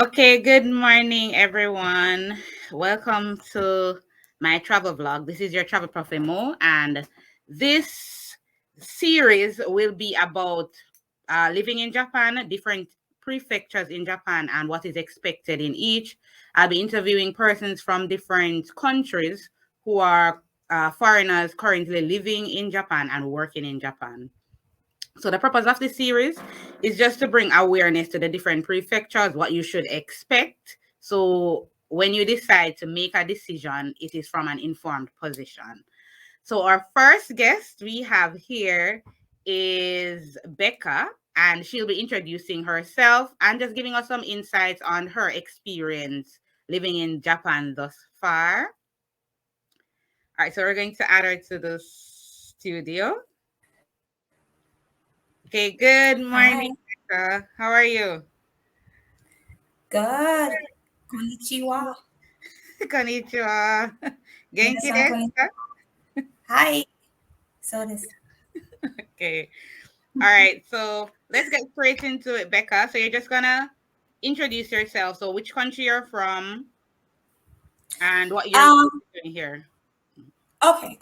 Okay, good morning, everyone. Welcome to my travel vlog. This is your TravelProfeMo, and this series will be about living in Japan, different prefectures in Japan, and what is expected in each. I'll be interviewing persons from different countries who are foreigners currently living in Japan and working in Japan. So the purpose of this series is just to bring awareness to the different prefectures, what you should expect. So when you decide to make a decision, it is from an informed position. So our first guest we have here is Becca, and she'll be introducing herself and just giving us some insights on her experience living in Japan thus far. All right, so we're going to add her to the studio. Okay, good Hi. morning, Becca. How are you? Good. Konnichiwa. Konnichiwa. Genki 皆さん、desu ka? はい。そうです。Okay. All right. So let's get straight into it, Becca. So you're just gonna introduce yourself. So which country you're from and what you're Um, doing here. okay.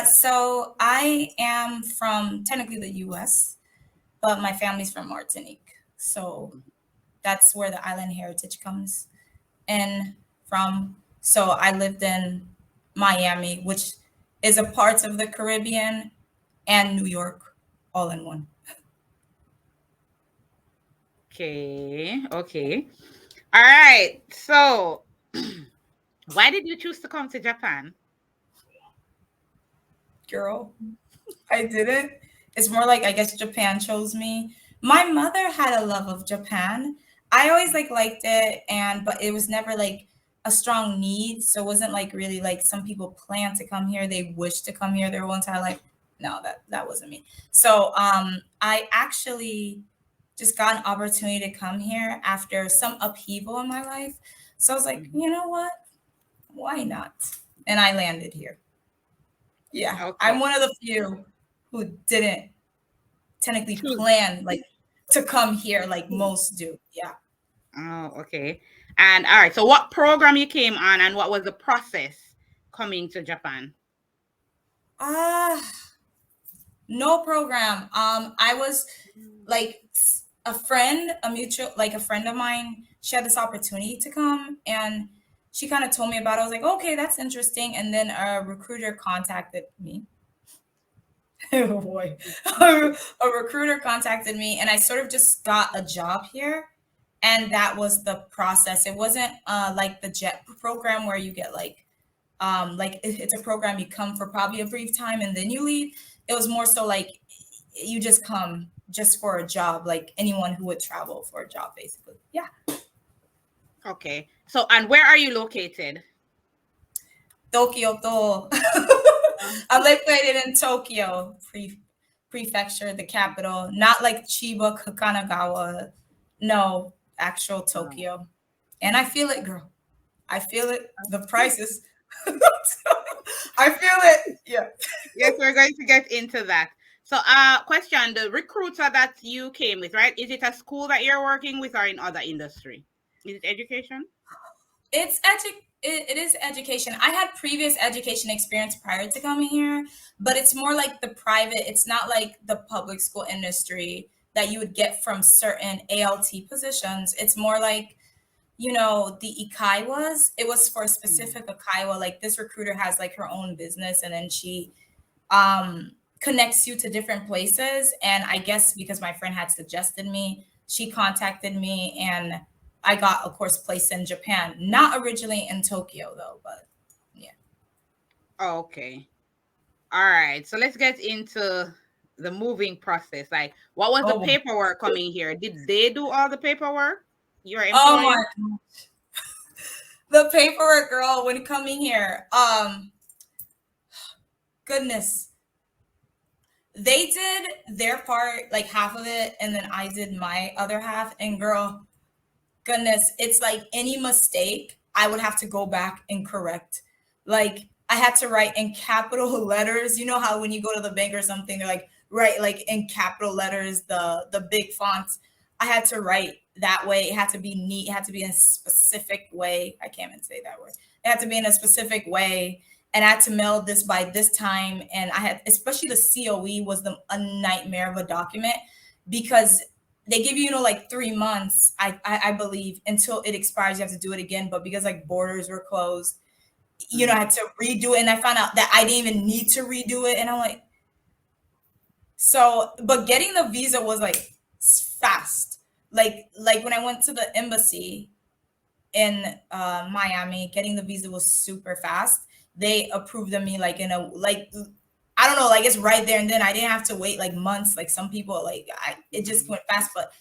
So I am from technically the US, but my family's from Martinique. So that's where the island heritage comes in from. So I lived in Miami, which is a part of the Caribbean, and New York all in one. Okay. Okay. All right. So why did you choose to come to Japan? Girl, I didn't. It's more like I guess Japan chose me. My mother had a love of Japan. I always liked it, and but it was never like a strong need. So it wasn't like really like some people plan to come here. They wish to come here their whole entire life. No, that wasn't me. So I actually just got an opportunity to come here after some upheaval in my life. So I was like, Mhm. you know what? Why not? And I landed here. Yeah, Okay. I'm one of the few who didn't technically Choose. plan like to come here like most do. Yeah. Oh, okay. And all right. So what program you came on and what was the process coming to Japan? Ah, no program. I was like a friend, a mutual, like a friend of mine. She had this opportunity to come, and she kind of told me about it. I was like, okay, that's interesting. And then a recruiter contacted me. Oh boy, a recruiter contacted me, and I sort of just got a job here, and that was the process. It wasn't like the jet program where you get like it's a program you come for probably a brief time and then you leave. It was more so like you just come just for a job, like anyone who would travel for a job, basically. Yeah. Okay. So, and where are you located? Tokyo to. Um, I'm located in Tokyo prefecture, the capital, not like Chiba, Kanagawa. No, actual oh. Tokyo. And I feel it, girl. I feel it. The prices. I feel it. Yeah. Yes, we're going to get into that. So, question: the recruiter that you came with, right? Is it a school that you're working with, or in other industry? Is it education? It is education. I had previous education experience prior to coming here, but it's more like the private. It's not like the public school industry that you would get from certain ALT positions. It's more like, the Ikaiwas. It was for a Mm. specific Ikaiwa. Like this recruiter has like her own business, and then she um connects you to different places. And I guess because my friend had suggested me, she contacted me, and I got, of course, placed in Japan. Not originally in Tokyo though, but yeah. Okay. All right. So let's get into the moving process. Like, what was the Oh, paperwork coming here? Did they do all the paperwork? Your oh employer? my, the paperwork, girl, when coming here. Goodness, they did their part, like half of it, and then I did my other half. And girl, goodness, it's like any mistake, I would have to go back and correct. Like I had to write in capital letters. You know how when you go to the bank or something, they're like write like in capital letters the big fonts. I had to write that way. It had to be neat. It had to be in a specific way. I can't even say that word. It had to be in a specific way. And I had to mail this by this time. And I had, especially the COE was a nightmare of a document because they give you, like 3 months, I believe, until it expires. You have to do it again. But because like borders were closed, I had to redo it. And I found out that I didn't even need to redo it. And I'm like, so, but getting the visa was like fast. Like when I went to the embassy in Miami, getting the visa was super fast. They approved of me like in a like I don't know, like it's right there and then. I didn't have to wait like months like some people. Like it just went fast. But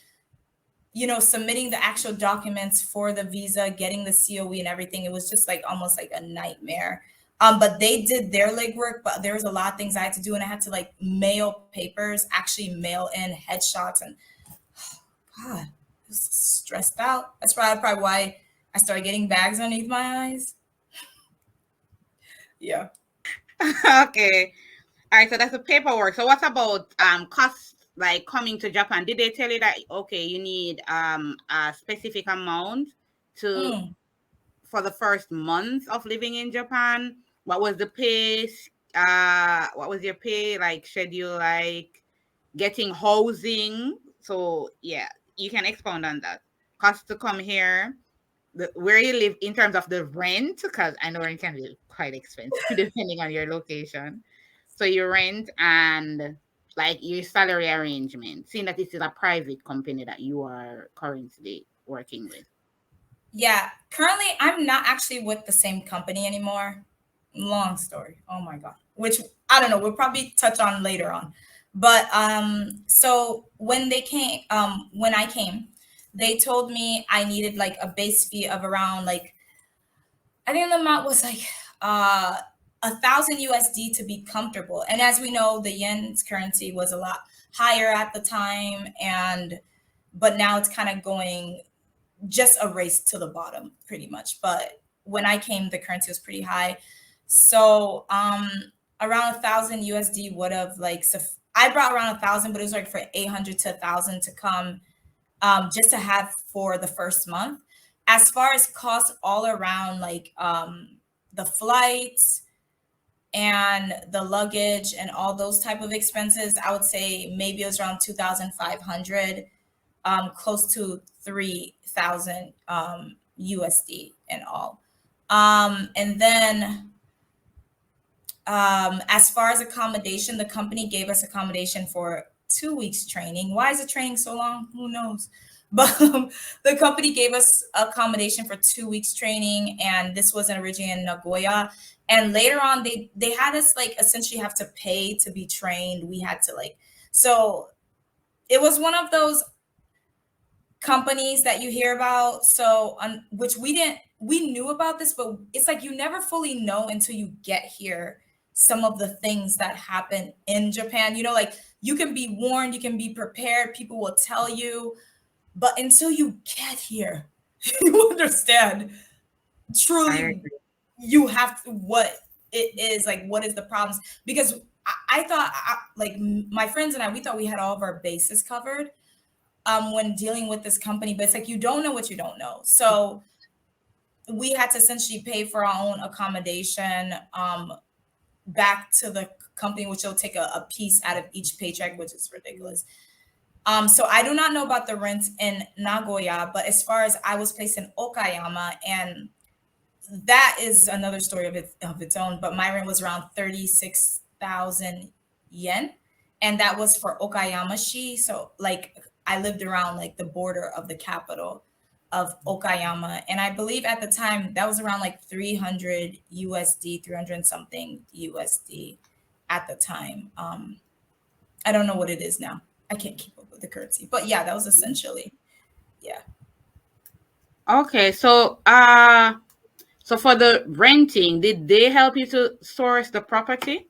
submitting the actual documents for the visa, getting the COE and everything, it was just like almost like a nightmare. But they did their legwork, but there was a lot of things I had to do, and I had to like mail papers, actually mail in headshots, and God, I was stressed out. That's probably why I started getting bags underneath my eyes. Yeah. Okay. All right, so that's the paperwork. So what about costs, like coming to Japan? Did they tell you that okay, you need a specific amount to Mm. for the first month of living in Japan? What was the pay? What was your pay like schedule, like getting housing? So yeah, you can expound on that. Cost to come here, where you live in terms of the rent, because I know rent can be quite expensive depending on your location. So you rent and like your salary arrangement, seeing that this is a private company that you are currently working with. Yeah. Currently, I'm not actually with the same company anymore. Long story. Oh my God. Which I don't know. We'll probably touch on later on. But so when I came, they told me I needed like a base fee of around like I think the amount was like uh 1,000 USD to be comfortable. And as we know, the yen's currency was a lot higher at the time, and but now it's kind of going just a race to the bottom pretty much. But when I came, the currency was pretty high. So around 1,000 USD would have like I brought around 1,000, but it was like for 800 to 1,000 to come, just to have for the first month. As far as costs all around, like the flights and the luggage and all those type of expenses, I would say maybe it was around 2,500, close to 3,000 USD in all. And then as far as accommodation, the company gave us accommodation for 2 weeks training. Why is the training so long? Who knows? But the company gave us accommodation for 2 weeks training, and this wasn't originally in Nagoya. And later on, they had us like essentially have to pay to be trained. We had to like so it was one of those companies that you hear about. So which we knew about this, but it's like you never fully know until you get here some of the things that happen in Japan. Like you can be warned, you can be prepared, people will tell you, but until you get here, you understand I truly agree. you have to what it is, like what is the problems. Because I thought like my friends and I, we thought we had all of our bases covered when dealing with this company, but it's like you don't know what you don't know. So we had to essentially pay for our own accommodation back to the company, which will take a piece out of each paycheck, which is ridiculous. So I do not know about the rent in Nagoya, but as far as I was placed in Okayama, and that is another story of its own. But my rent was around 36,000 yen, and that was for Okayama-shi. So like I lived around like the border of the capital of Okayama, and I believe at the time that was around like 300 USD, 300 and something USD at the time. I don't know what it is now. I can't keep up with the currency, but yeah, that was essentially yeah. Okay, so for the renting, did they help you to source the property?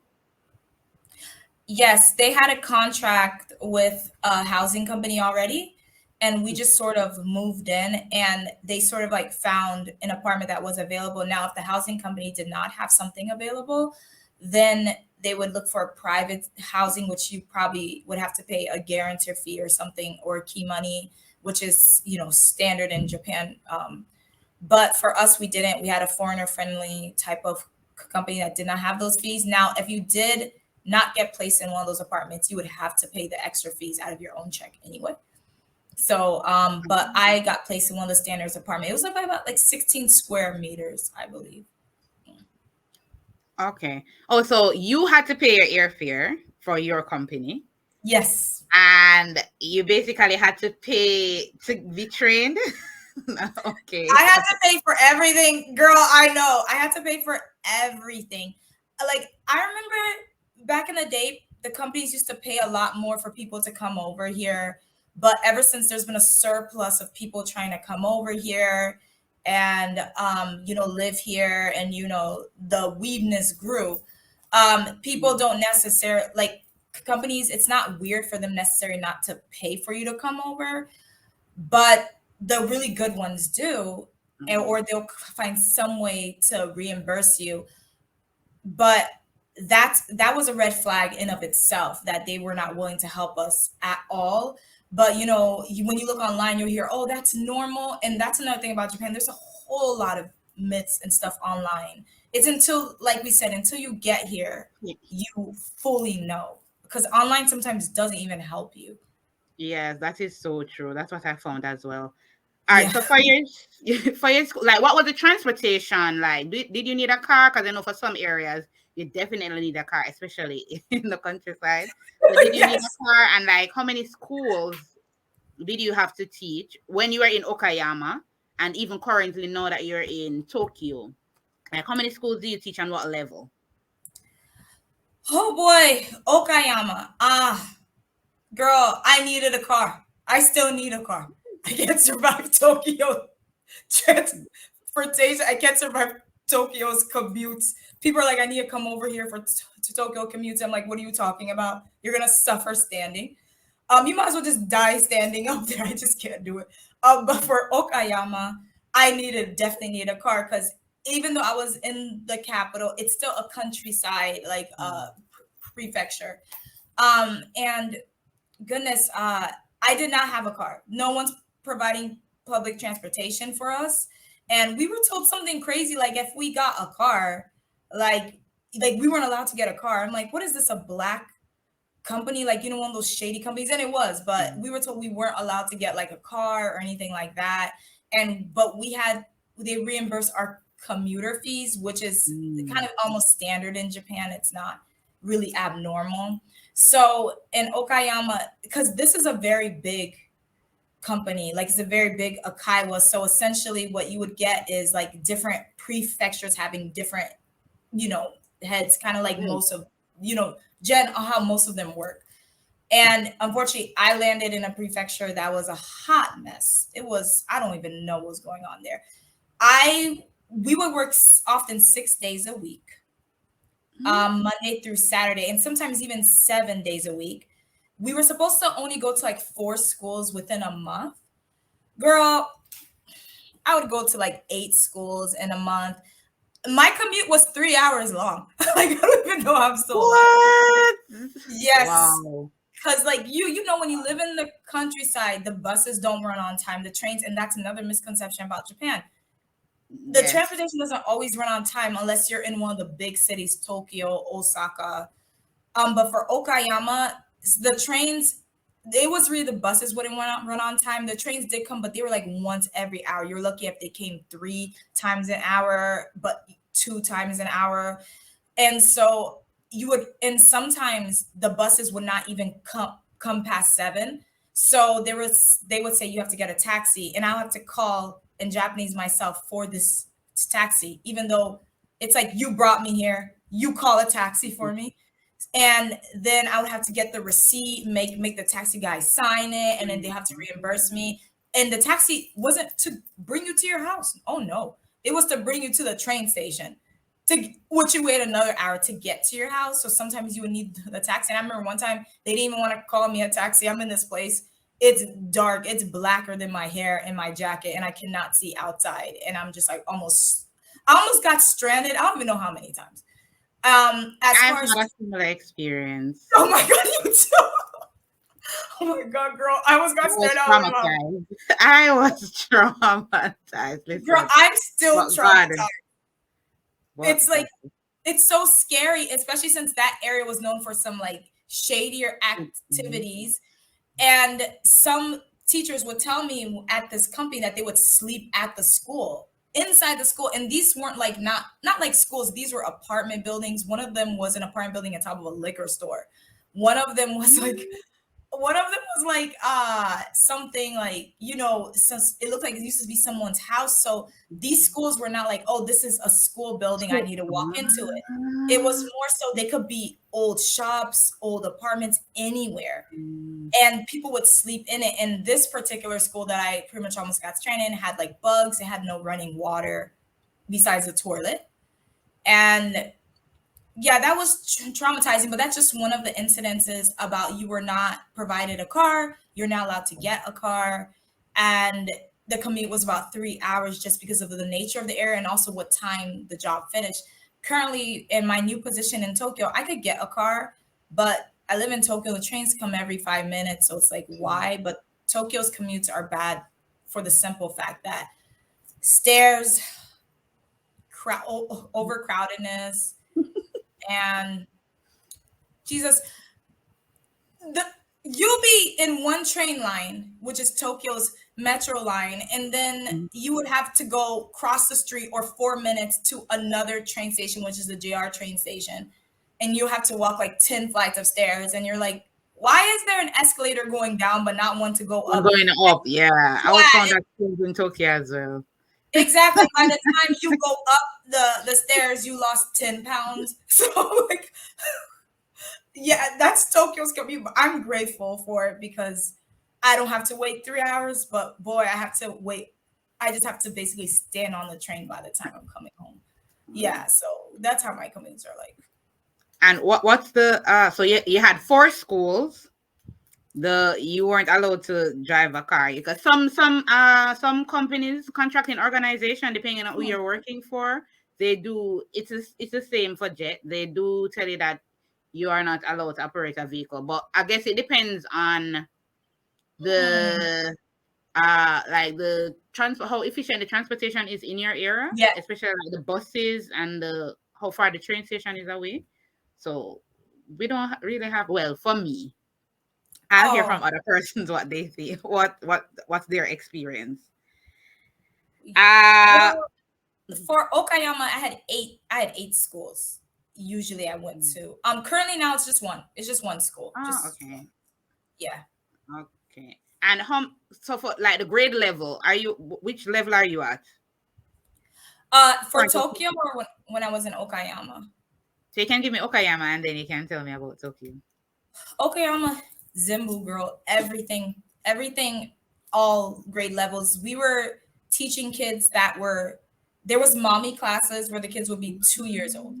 Yes, they had a contract with a housing company already, and we just sort of moved in, and they sort of like found an apartment that was available. Now, if the housing company did not have something available, then they would look for private housing, which you probably would have to pay a guarantor fee or something or key money. which is, standard in Japan. But for us, we didn't. We had a foreigner friendly type of company that did not have those fees. Now, if you did not get placed in one of those apartments, you would have to pay the extra fees out of your own check anyway. So, but I got placed in one of the standards apartment. It was about like 16 square meters, I believe. Okay. Oh, so you had to pay your airfare for your company, Yes. and you basically had to pay to be trained. I Okay. had to pay for everything. Girl, I know. I had to pay for everything. Like, I remember back in the day, the companies used to pay a lot more for people to come over here. But ever since there's been a surplus of people trying to come over here and, live here, and, the weedness grew, people don't necessarily, like, companies, it's not weird for them necessarily not to pay for you to come over, but the really good ones do, or they'll find some way to reimburse you. But that was a red flag in of itself, that they were not willing to help us at all. But when you look online, you'll hear, oh, that's normal. And that's another thing about Japan. There's a whole lot of myths and stuff online. It's until, like we said, until you get here, you fully know, because online sometimes doesn't even help you. Yes, that is so true. That's what I found as well. All right. Yeah. So for your for your school, like, what was the transportation like? Did you need a car? Because I know for some areas you definitely need a car, especially in the countryside. So did you need Yes. a car? And like, how many schools did you have to teach when you were in Okayama? And even currently, now that you're in Tokyo, like, how many schools do you teach and what level? Oh boy, Okayama. Girl, I needed a car. I still need a car. I can't survive Tokyo transportation. I can't survive Tokyo's commutes. People are like, I need to come over here to Tokyo commutes. I'm like, what are you talking about? You're gonna suffer standing. You might as well just die standing up there. I just can't do it. But for Okayama, definitely need a car, because even though I was in the capital, it's still a countryside, like prefecture. And goodness, I did not have a car. No one's providing public transportation for us. And we were told something crazy, like if we got a car, like we weren't allowed to get a car. I'm like, what is this, a black company? Like, one of those shady companies? And it was, but we were told we weren't allowed to get like a car or anything like that. But they reimbursed our commuter fees, which is kind of almost standard in Japan. It's not really abnormal. So in Okayama, because this is a very big company, like it's a very big Okaiwa. So essentially what you would get is like different prefectures having different, heads, kind of like most of, how most of them work. And unfortunately, I landed in a prefecture that was a hot mess. It was, I don't even know what was going on there. We would work often 6 days a week. Monday through Saturday, and sometimes even 7 days a week. We were supposed to only go to like 4 schools within a month. Girl, I would go to like 8 schools in a month. My commute was 3 hours long. Like, I don't even know how I'm still alive. What? Yes. Wow. Because like when you live in the countryside, the buses don't run on time, the trains, and that's another misconception about Japan. The transportation doesn't always run on time unless you're in one of the big cities, Tokyo, Osaka. But for Okayama, the trains, it was really the buses wouldn't run on time. The trains did come, but they were like once every hour. You're lucky if they came 3 times an hour, but 2 times an hour. And so and sometimes the buses would not even come past 7. So they would say you have to get a taxi, and I'll have to call in Japanese myself for this taxi, even though it's like, you brought me here, you call a taxi for me. And then I would have to get the receipt, make the taxi guy sign it, and then they have to reimburse me. And the taxi wasn't to bring you to your house. Oh no, it was to bring you to the train station, which you wait another hour to get to your house. So sometimes you would need the taxi. And I remember one time they didn't even want to call me a taxi. I'm in this place. It's dark. It's blacker than my hair and my jacket, and I cannot see outside. And I'm just like I almost got stranded. I don't even know how many times. As I've far as had a similar experience. oh my god, you too. Oh my god, girl, I was I gonna was start out with traumatized. I was traumatized. girl. Listen, I'm still but God, traumatized. but It's like God. it's so scary, especially since that area was known for some like shadier Mhm. activities. And some teachers would tell me at this company that they would sleep at the school, inside the school. And these weren't like not like schools, these were apartment buildings. One of them was an apartment building on top of a liquor store. One of them was like one of them was like something like, since it looked like it used to be someone's house. So these schools were not like, oh, this is a school building, I So, need to walk into it. It was more so they could be old shops, old apartments, anywhere. mm, And people would sleep in it. And this particular school that I pretty much almost got trained in had like bugs, it had no running water besides the toilet. And yeah, that was traumatizing, but that's just one of the incidences about you were not provided a car, you're not allowed to get a car, and the commute was about 3 hours just because of the nature of the area and also what time the job finished. Currently, in my new position in Tokyo, I could get a car, but I live in Tokyo. The trains come every 5 minutes, so it's like, why? But Tokyo's commutes are bad for the simple fact that stairs, overcrowdedness, and Jesus, the you'll be in one train line, which is Tokyo's metro line, and then mm. you would have to go cross the street or 4 minutes to another train station, which is the JR train station. And you have to walk like 10 flights of stairs. And you're like, why is there an escalator going down but not one to go One up? going up, yeah. I was found Yeah, that strange in Tokyo as well. exactly. By the time you go up the stairs, you lost 10 pounds. So like yeah, that's Tokyo's commute. But I'm grateful for it because I don't have to wait 3 hours, but boy, I have to wait. I just have to basically stand on the train by the time I'm coming home. Yeah, so that's how my commutes are like. And what's the so you had four schools. The you weren't allowed to drive a car because some companies, contracting organization, depending on who Hmm. you're working for, they do it's the same for jet. They do tell you that you are not allowed to operate a vehicle, but I guess it depends on Hmm. the like the transport, how efficient the transportation is in your area, Yeah. especially like the buses and the how far the train station is away. So we don't really have, well, for me, I'll hear Oh, from other persons what they see, what's their experience. Uh well, for Okayama, I had eight schools. Usually I went to. Currently now it's just one. It's just one school. oh, Just one. okay. Yeah. Okay. And so for like the grade level, which level are you at? For Currently. Tokyo or when I was in Okayama. So you can give me Okayama and then you can tell me about Tokyo. Okay, I'm a Zimbu girl. Everything, all grade levels. We were teaching kids that were, there was mommy classes where the kids would be 2 years old.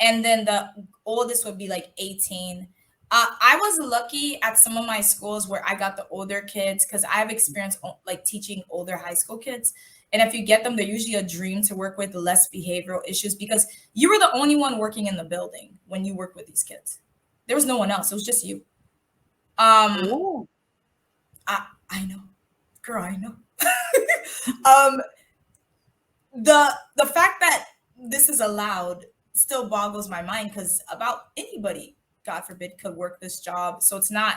And then the oldest would be like 18. I was lucky at some of my schools where I got the older kids because I've experienced like teaching older high school kids. And if you get them, they're usually a dream to work with, less behavioral issues because you were the only one working in the building when you worked with these kids. There was no one else. It was just you. Um, Oh. I know, girl, I know. um, the fact that this is allowed still boggles my mind because about anybody, God forbid, could work this job. So it's not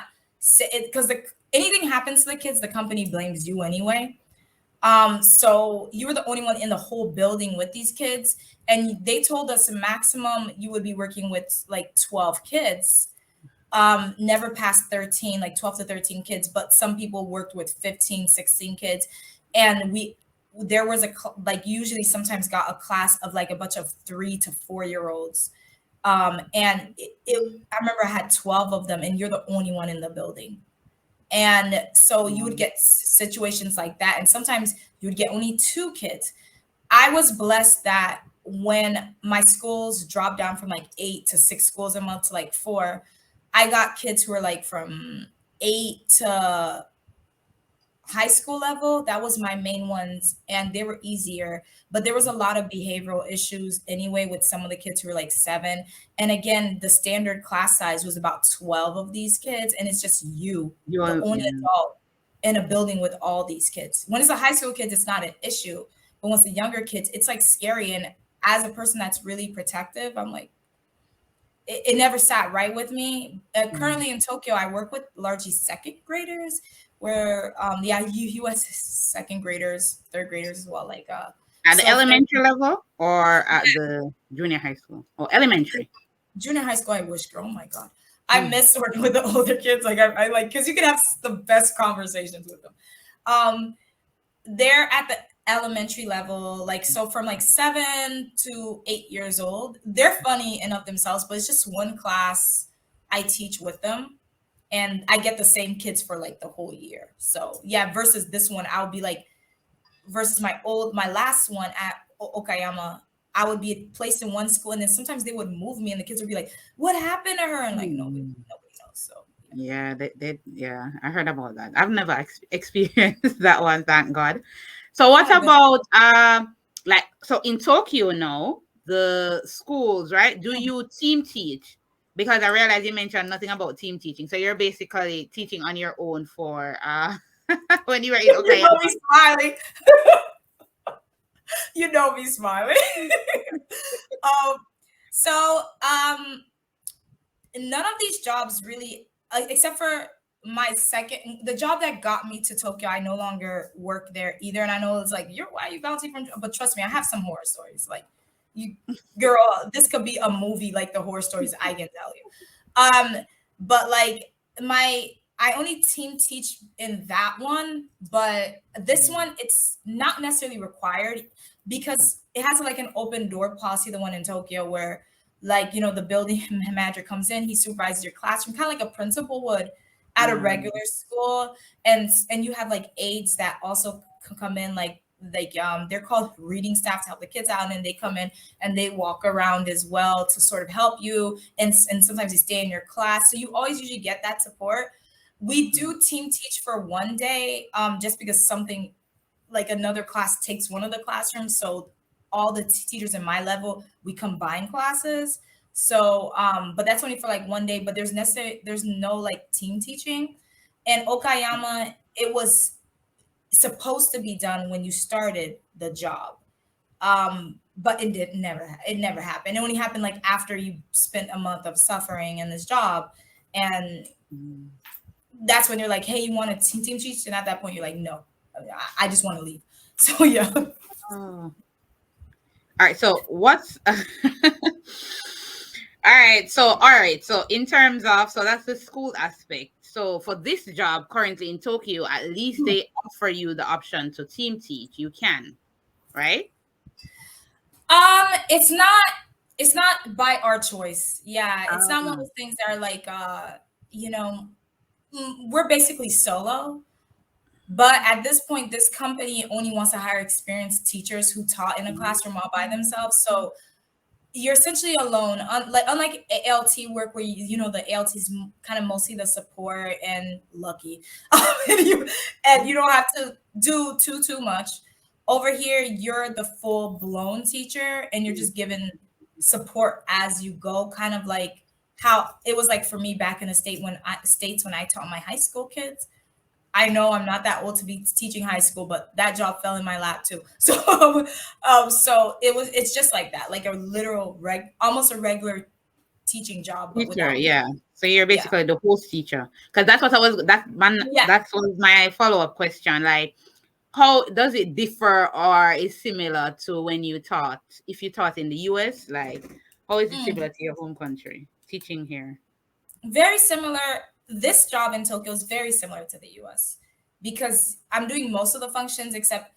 because anything happens to the kids, the company blames you anyway. So you were the only one in the whole building with these kids, and they told us maximum you would be working with like 12 kids, never past 13, like 12 to 13 kids, but some people worked with 15, 16 kids. And there was like usually sometimes got a class of like a bunch of 3 to 4 year olds. And I remember I had 12 of them and you're the only one in the building. And so you would get situations like that. And sometimes you would get only two kids. I was blessed that when my schools dropped down from like 8 to 6 schools a month to like four, I got kids who were like from 8 to high school level, that was my main ones, and they were easier. But there was a lot of behavioral issues anyway with some of the kids who were like 7. And again, the standard class size was about 12 of these kids, and it's just you, the You're, only yeah. adult in a building with all these kids. When it's the high school kids, it's not an issue, but once the younger kids, it's like scary. And as a person that's really protective, I'm like, it never sat right with me. Mm. Currently in Tokyo, I work with largely second graders, where yeah, US is second graders, third graders as well. Like At the so third elementary level or yeah, at the junior high school? Oh, elementary. junior high school, I wish, girl. Oh my god, I Mm. miss working with the older kids. Like I like because you can have the best conversations with them. Um, they're at the elementary level, like so from like 7 to 8 years old. They're funny in of themselves, but it's just one class I teach with them, and I get the same kids for like the whole year. So yeah, versus this one, I'll be like, versus my last one at Okayama, I would be placed in one school, and then sometimes they would move me, and the kids would be like, "What happened to her?" And like Mm. nobody knows. So yeah. Yeah, yeah, I heard about that. I've never experienced that one, thank God. So Oh what my goodness. about like so in Tokyo now, the schools, right? Do Mm. you team teach? Because I realize you mentioned nothing about team teaching. So you're basically teaching on your own for when you were in You know me Okayama. smiling. You know me smiling. um, so none of these jobs really, except for my second, the job that got me to Tokyo, I no longer work there either. And I know it's like, you're why are you bouncing from, but trust me, I have some horror stories. Like you, girl, this could be a movie, like the horror stories I can tell you. But like my, I only team teach in that one, but this Mm. one, it's not necessarily required because it has like an open door policy, the one in Tokyo, where like the building manager comes in, he supervises your classroom, kind of like a principal would at a Um, regular school. And you have like aides that also come in, they're called reading staff, to help the kids out, and they come in and they walk around as well to sort of help you, and sometimes they stay in your class, so you always usually get that support. We mm, do team teach for one day, just because something like another class takes one of the classrooms. So all the teachers in my level, we combine classes. So, but that's only for like one day. But there's no like team teaching. And Okayama, it was supposed to be done when you started the job. But it never happened. It only happened like after you spent a month of suffering in this job, and mm. that's when you're like, hey, you want to team teach? And at that point, you're like, no, I just want to leave. So yeah. Oh. All right. So what's all right. So in terms of so that's the school aspect. So for this job currently in Tokyo, at least they offer you the option to team teach. You can, right? It's not by our choice. Yeah, it's not one of Ah. those things that are like you know, we're basically solo. But at this point, this company only wants to hire experienced teachers who taught in a classroom all by themselves. So you're essentially alone. Unlike ALT work, where the ALT is kind of mostly the support and lucky, and you don't have to do too much. Over here, you're the full blown teacher, and you're just given support as you go, kind of like how it was like for me back in the states when I taught my high school kids. I know I'm not that old to be teaching high school, but that job fell in my lap too. So it's just like that, like a literal almost a regular teaching job, but Teacher, without me. yeah. So you're Yeah. basically the host teacher. Because that's what I was that man Yeah. that was my follow-up question. Like, how does it differ or is similar to when you taught if you taught in the US? Like, how is it Mm. similar to your home country? Teaching here. Very similar. This job in Tokyo is very similar to the US because I'm doing most of the functions, except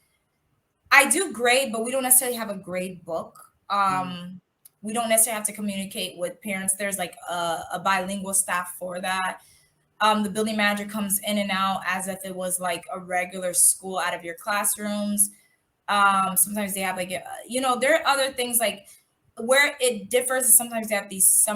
I do grade, but we don't necessarily have a grade book. Mm. We don't necessarily have to communicate with parents. There's like a bilingual staff for that. The building manager comes in and out as if it was like a regular school out of your classrooms. Sometimes they have like, there are other things like where it differs is sometimes they have these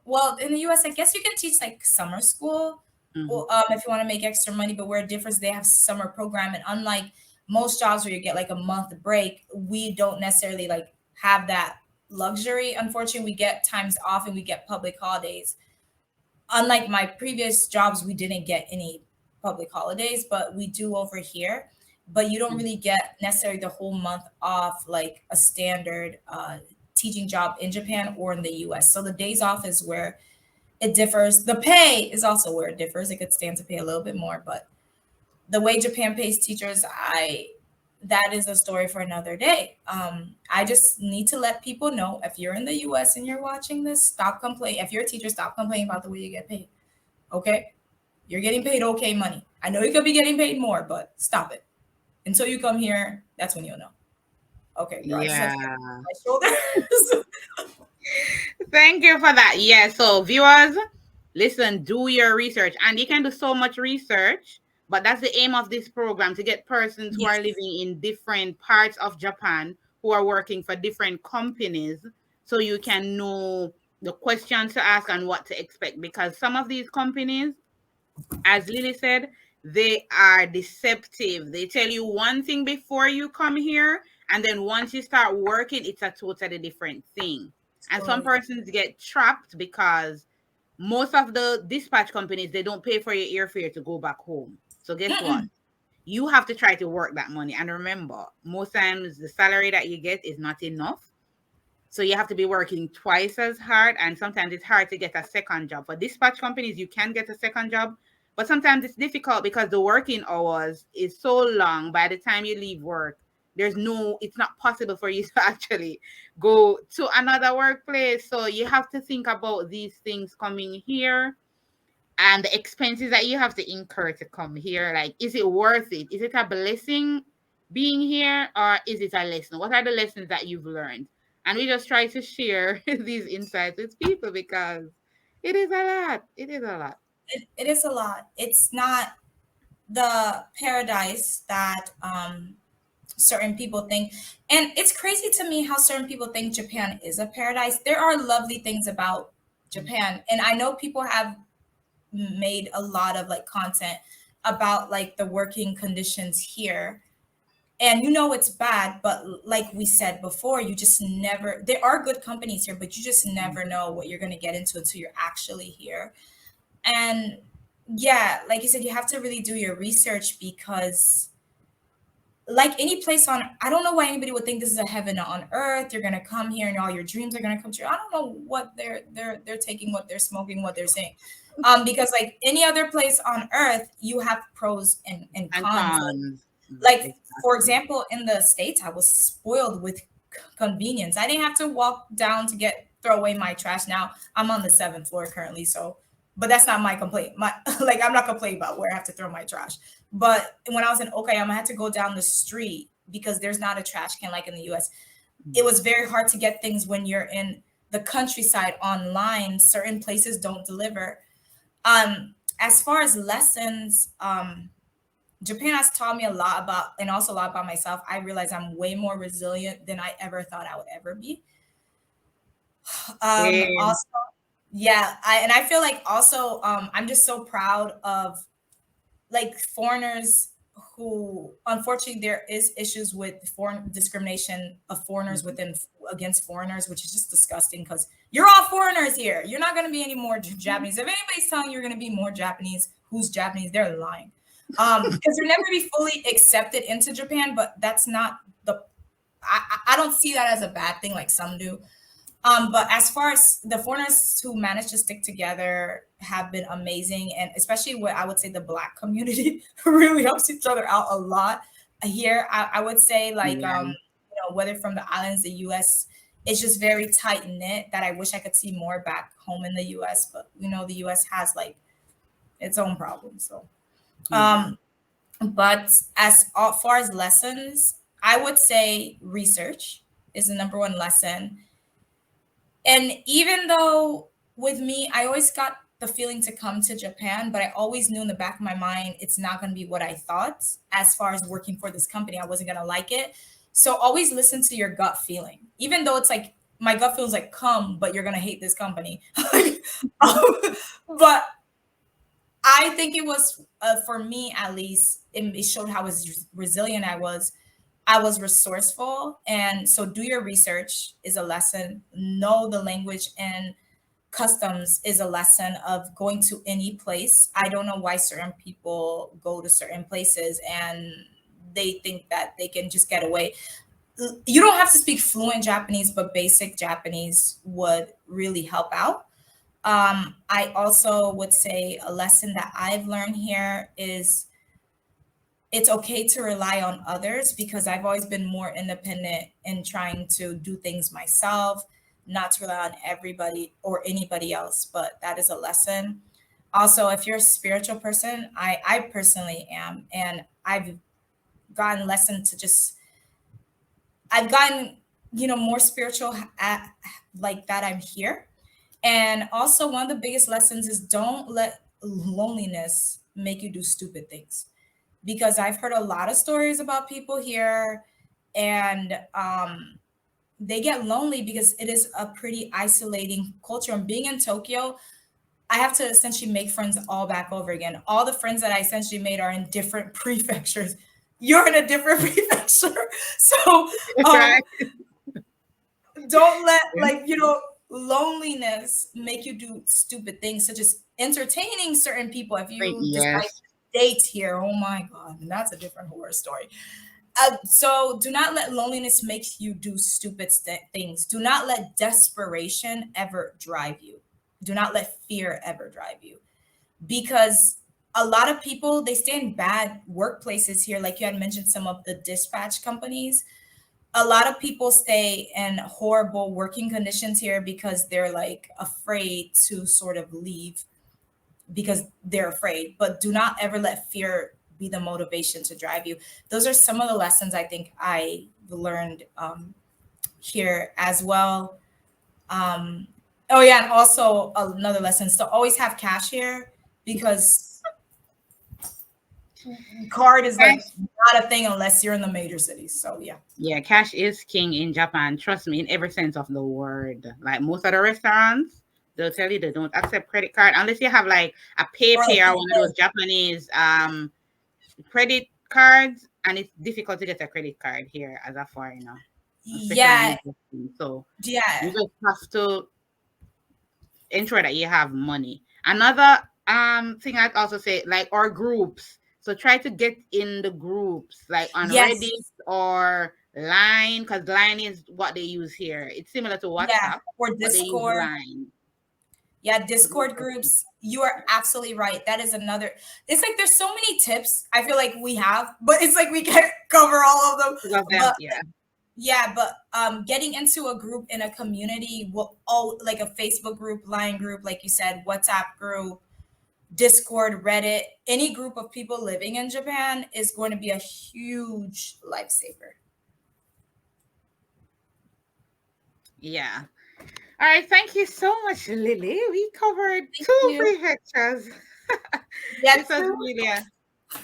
well, in the US, I guess you can teach like summer school. Mm-hmm. if you want to make extra money. But where it differs, they have summer program, and unlike most jobs where you get like a month break, we don't necessarily like have that luxury. Unfortunately, we get times off and we get public holidays. Unlike my previous jobs, we didn't get any public holidays, but we do over here. But you don't really get necessarily the whole month off like a standard teaching job in Japan or in the US. So the days off is where it differs. The pay is also where it differs. It could stand to pay a little bit more, but the way Japan pays teachers, I that is a story for another day. I just need to let people know, if you're in the US and you're watching this, stop complaining. If you're a teacher, stop complaining about the way you get paid. Okay? You're getting paid okay money. I know you could be getting paid more, but stop it. Until you come here, that's when you'll know. Okay, girl, I just had to get Yeah. my shoulders. Thank you for that. Yeah. So, viewers, listen, do your research. And you can do so much research, but that's the aim of this program, to get persons who are Yes. living in different parts of Japan, who are working for different companies, so you can know the questions to ask and what to expect. Because some of these companies, as Lily said, they are deceptive. They tell you one thing before you come here, and then once you start working, it's a totally different thing. And some Totally different. persons get trapped because most of the dispatch companies, they don't pay for your airfare to go back home. So guess what? Mm-mm. You have to try to work that money. And remember, most times the salary that you get is not enough. So you have to be working twice as hard, and sometimes it's hard to get a second job. For dispatch companies, you can get a second job, but sometimes it's difficult because the working hours is so long. By the time you leave work, it's not possible for you to actually go to another workplace. So you have to think about these things coming here, and the expenses that you have to incur to come here. Like, is it worth it? Is it a blessing being here, or is it a lesson? What are the lessons that you've learned? And we just try to share these insights with people, because it is a lot. It is a lot. It is a lot. It's not the paradise that certain people think. And it's crazy to me how certain people think Japan is a paradise. There are lovely things about Japan. And I know people have made a lot of like content about like the working conditions here. And it's bad, but like we said before, you just never, there are good companies here, but you just never know what you're going to get into until you're actually here. And yeah, like you said, you have to really do your research, because like any place on, I don't know why anybody would think this is a heaven on earth. You're gonna come here and all your dreams are gonna come true. I don't know what they're taking, what they're smoking, what they're saying. Because like any other place on earth, you have pros and And cons. cons. Like for Exactly. example, in the States, I was spoiled with convenience. I didn't have to walk down to throw away my trash. Now I'm on the seventh floor currently, so but that's not my complaint. My like I'm not complaining about where I have to throw my trash. But when I was in Okayama, I had to go down the street because there's not a trash can like in the US. It was very hard to get things when you're in the countryside online. Certain places don't deliver. As far as lessons, Japan has taught me a lot about, and also a lot about myself. I realize I'm way more resilient than I ever thought I would ever be. Same. Also, yeah, I feel like also I'm just so proud of like foreigners who, unfortunately, there is issues with foreign discrimination of foreigners within against foreigners, which is just disgusting, because you're all foreigners here. You're not going to be any more Japanese. If anybody's telling you you're going to be more Japanese, who's Japanese, they're lying. Because you're never be fully accepted into Japan, but that's not the. I don't see that as a bad thing like some do. But as far as the foreigners who managed to stick together have been amazing, and especially what I would say the Black community really helps each other out a lot here. I would say like Yeah. whether from the islands, the U.S. It's just very tight knit that I wish I could see more back home in the U.S. But the U.S. has like its own problems. So, Yeah. um, but as far as lessons, I would say research is the number one lesson. And even though with me, I always got the feeling to come to Japan, but I always knew in the back of my mind, it's not going to be what I thought. As far as working for this company, I wasn't going to like it. So always listen to your gut feeling, even though it's like my gut feels like come, but you're going to hate this company. But I think it was for me at least. It showed how resilient I was. I was resourceful, and so do your research is a lesson. Know the language and customs is a lesson of going to any place. I don't know why certain people go to certain places and they think that they can just get away. You don't have to speak fluent Japanese, but basic Japanese would really help out. I also would say a lesson that I've learned here is it's okay to rely on others, because I've always been more independent in trying to do things myself, not to rely on everybody or anybody else. But that is a lesson. Also, if you're a spiritual person, I personally am, and I've gotten lesson to just I've gotten more spiritual at like that I'm here. And also, one of the biggest lessons is don't let loneliness make you do stupid things, because I've heard a lot of stories about people here, and they get lonely because it is a pretty isolating culture. And being in Tokyo, I have to essentially make friends all back over again. All the friends that I essentially made are in different prefectures. You're in a different prefecture. So um, Right? don't let, loneliness make you do stupid things, such as entertaining certain people. If you decide Yes. to date here, oh my god, and that's a different horror story. So do not let loneliness make you do stupid things. Do not let desperation ever drive you. Do not let fear ever drive you, because a lot of people, they stay in bad workplaces here, like you had mentioned some of the dispatch companies. A lot of people stay in horrible working conditions here because they're like afraid to sort of leave, because they're afraid. But do not ever let fear be the motivation to drive you. Those are some of the lessons I think I learned here as well. Oh yeah, and also another lesson is to always have cash here, because card is like Cash, not a thing unless you're in the major cities. So yeah. yeah, cash is king in Japan. Trust me, in every sense of the word. Like most of the restaurants, they'll tell you they don't accept credit card unless you have like a Or like PayPay or one of those Japanese credit cards, and it's difficult to get a credit card here as a foreigner, especially in yeah, investing. So you yeah, just have to ensure that you have money. Another thing I'd also say, like our groups. So try to get in the groups, like on yes, Reddit or Line, because Line is what they use here. It's similar to yeah. WhatsApp, Or but they use Discord. Line. Yeah, So those Discord are some groups. You are absolutely right. That is another. It's like there's so many tips I feel like we have, but it's like we can't cover all of them. of them. But Yeah, yeah, but getting into a group in a community will all like a Facebook group, Line group, like you said, WhatsApp group, Discord, Reddit, any group of people living in Japan is going to be a huge lifesaver. yeah. All right, thank you so much, Lily. We covered Thank two you. prefectures. Yeah, This was true. really a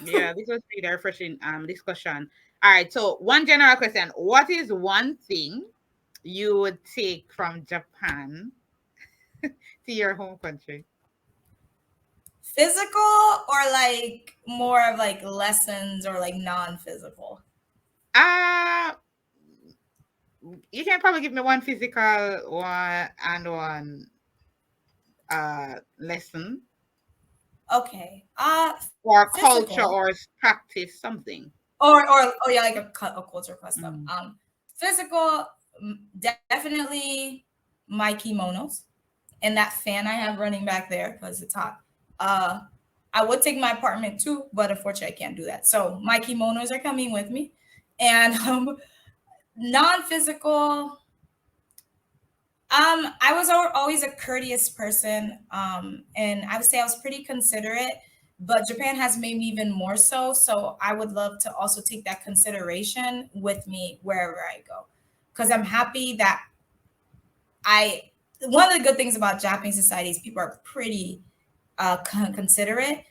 Yeah, this was really a refreshing discussion. All right, so one general question: what is one thing you would take from Japan to your home country? Physical or like more of like lessons or like non-physical? Uh you can probably give me one physical one and one lesson Okay. or culture Physical or practice something. or oh yeah, like a culture custom. Mm. Physical, definitely my kimonos and that fan I have running back there because it's hot. Uh, I would take my apartment too, but unfortunately I can't do that. So my kimonos are coming with me, and non-physical. I was always a courteous person, and I would say I was pretty considerate. But Japan has made me even more so. So I would love to also take that consideration with me wherever I go, because I'm happy that I. One of the good things about Japanese society is people are pretty considerate.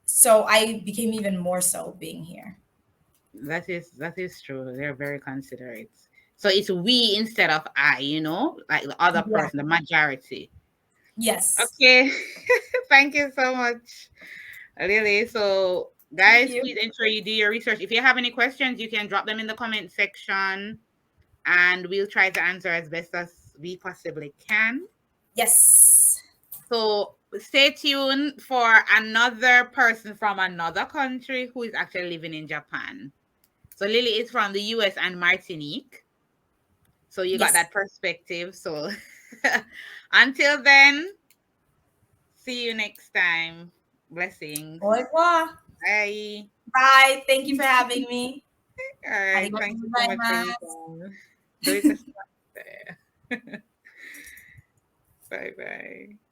So I became even more so being here. That is true. They're very considerate. So it's we instead of I, like the other Yeah. person, the majority. Yes. Okay. Thank you so much. Lily. So, Thank guys, you. please ensure you do your research. If you have any questions, you can drop them in the comment section, and we'll try to answer as best as we possibly can. Yes. So, stay tuned for another person from another country who is actually living in Japan. So, Lily is from the US and Martinique. So, you got Yes. that perspective. So, until then, see you next time. Blessings. Au revoir. Bye. Bye. Thank you for having me. All right. Arigatou Thank you so much for your gozaimasu. time. Do it to stop there. Bye bye.